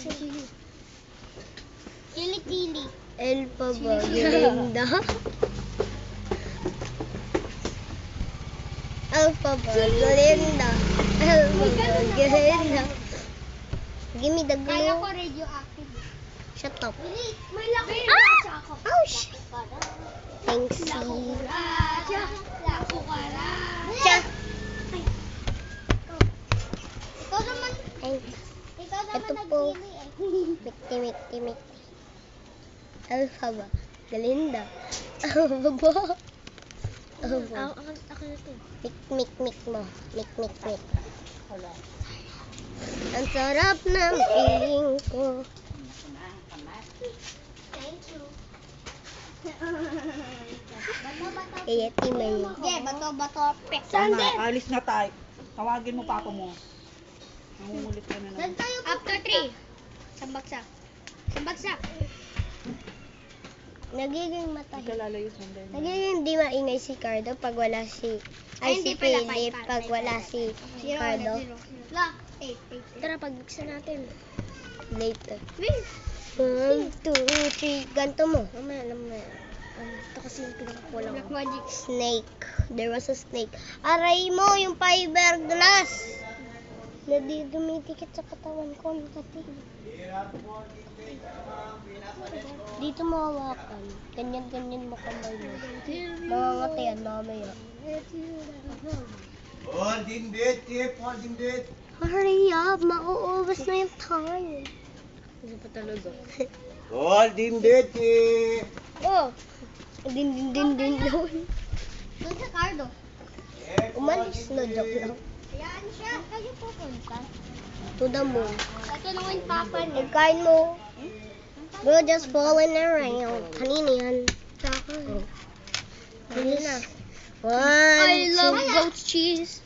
Chili. Elpa ba? Galinda? Alpha ba? Galinda? Alpha ba? Galinda? Give me the glue. Kaya ko radioactive. Shut up. May laki. Ouch! Thanks, C. Cha. Ikaw naman. Thanks. Ikaw naman Ito po. nagpili eh. Mikti. Alpha ba? Galinda? Alpha ba? Alpha. Ako na to. Mik mo. Mik. Ang sarap ng feeling ko. Thank you. Kaya timay. Yeah, bato. Tama, alis na tayo. Tawagin mo papa mo. Nangungulit ka na Saan naman. tayo? After 3. Sambagsak. Nagiging Hindi matay. ka lalayos ng dahil. Nagiging di maingay si Cardo pag wala si... Ay, si hindi pala, Philip five. pag wala si Cardo. La, 8. Tara, pag-mixan natin. Later. Wait. 1, 2, 3. Ganto mo. Mamaya. Ito kasi yung pinakakulang. Black magic. Snake. There was a snake. Aray mo, yung fiberglass. Dumitikit sa katawan ko. Dito mo hawakan. Ganyan mo kamay mo. Mangangatayan mamaya. Holding bit, Chip. Holding bit. Hurry up, mauubos na yung time. Ano pa talaga? Holding bit, Chip. Oh! Din doon. Doon sa Cardo. Umalis na, joke lang. Ayan siya. Kayo pupunta. To the moon. Tatanungin papa niya. Ikain mo. We're just falling around. Kanina yan. Tsaka. Ano na? 1, 2. goat cheese.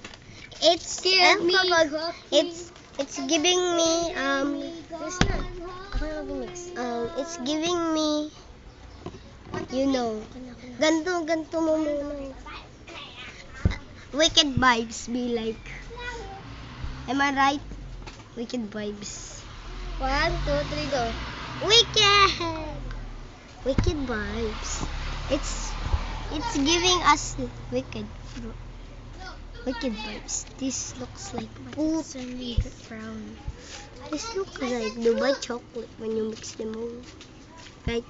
It's it's giving me it's giving me ganto mo muna. Wicked vibes be like. Am I right? Wicked vibes. 1, 2, 3 go. Wicked vibes. It's giving us wicked vibes. This looks like poop and brown. This looks like Dubai chocolate when you mix them all. Right?